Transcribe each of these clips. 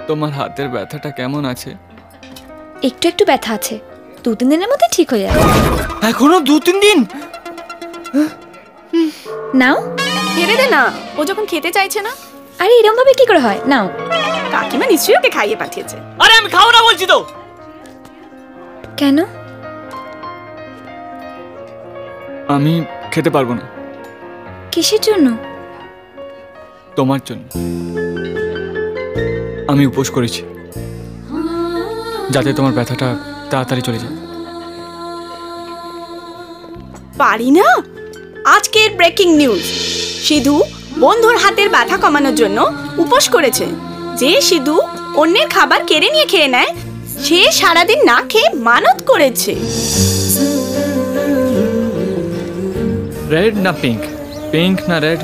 তোমার হাতের ব্যথাটা কেমন আছে? একটু একটু ব্যথা আছে, 2-3 দিনের মধ্যে ঠিক হয়ে যাবে। এখনো 2-3 দিন? নাও। খেতে দে না, ও যখন খেতে চাইছে না। আরে এরকম ভাবে কি করে হয়? নাও। কাকিমা নিশ্চয়ই ওকে খাইয়ে পাঠিয়েছে। আরে আমি খাবো না বলছি তো। কেন? আমি খেতে পারবো না। কিসের জন্য? তোমার জন্য। আমি উপোস করেছি যাতে তোমার ব্যথাটা তাড়াতাড়ি চলে যায়। পারি না। আজকের ব্রেকিং নিউজ, সিধু বন্ধুর হাতের ব্যথা কমানোর জন্য উপোস করেছে। যে সিধু অন্যের খাবার কেড়ে নিয়ে খেয়ে নেয়, সে সারাদিন না খেয়ে মানত করেছে। রেড না পিঙ্ক? পিঙ্ক না রেড?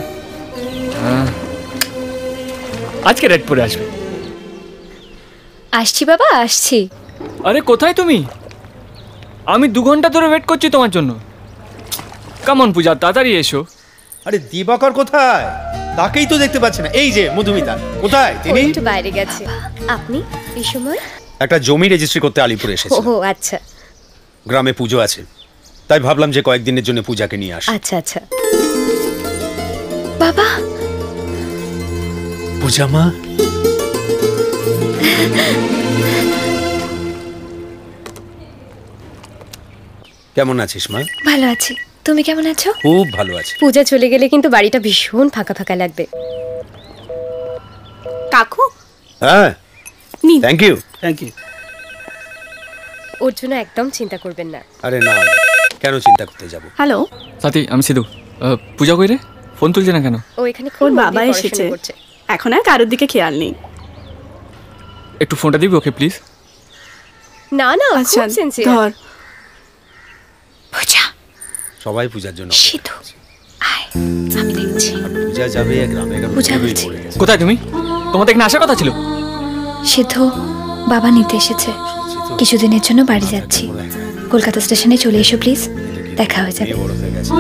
আজকে রেড পরে আসবে। আসছি বাবা, আসছি। আরে কোথায় তুমি? আমি 2 ঘন্টা ধরে ওয়েট করছি তোমার জন্য। কেমন পূজা, তাড়াতাড়ি এসো। আরে দিবাকর কোথায়? তাকেই তো দেখতে পাচ্ছি না। এই যে মধুমিতা, কোথায় তিনি? একটু বাইরে গেছে। আপনি এই সময়? একটা জমি রেজিস্ট্রি করতে আলিপুরে এসেছি। ও আচ্ছা। গ্রামে পুজো আছে, তাই ভাবলাম যে কয়েকদিনের জন্য পূজাকে নিয়ে আসি। আচ্ছা আচ্ছা। বাবা। পূজা মা। কেমন আছিস মা? ভালো আছি, তুমি কেমন আছো? খুব ভালো আছি। পূজা চলে গেলে কিন্তু বাড়িটা ভীষণ ফাঁকা ফাঁকা লাগবে। কাকু, হ্যাঁ, নিন। Thank you. ওর জন্য একদম চিন্তা করবেন না। আরে না, কেন চিন্তা করতে যাব? হ্যালো সাথী, আমি সিধু। পূজা কই রে? ফোন তুলছে না কেন? ও এখানে ওর বাবা এসেছে, এখন আর কারোর দিকে খেয়াল নেই। একটু ফোনটা দিবি ওকে প্লিজ? না না, আচ্ছা খুব সিনসিয়ার। ধর। পূজা, সবাই পূজার জন্য। সিধু আয়, আমি দেখছি। পূজা যাবে গ্রামে, পূজা বলছি। কোথায় তুমি? তোমাদের এখানে আসার কথা ছিল। সিধু, বাবা নিতে এসেছে। কিছুদিনের জন্য বাড়ি যাচ্ছি। কলকাতা স্টেশনে চলে এসো প্লিজ, দেখা হয়ে যাবে। বড় হয়ে গেছে।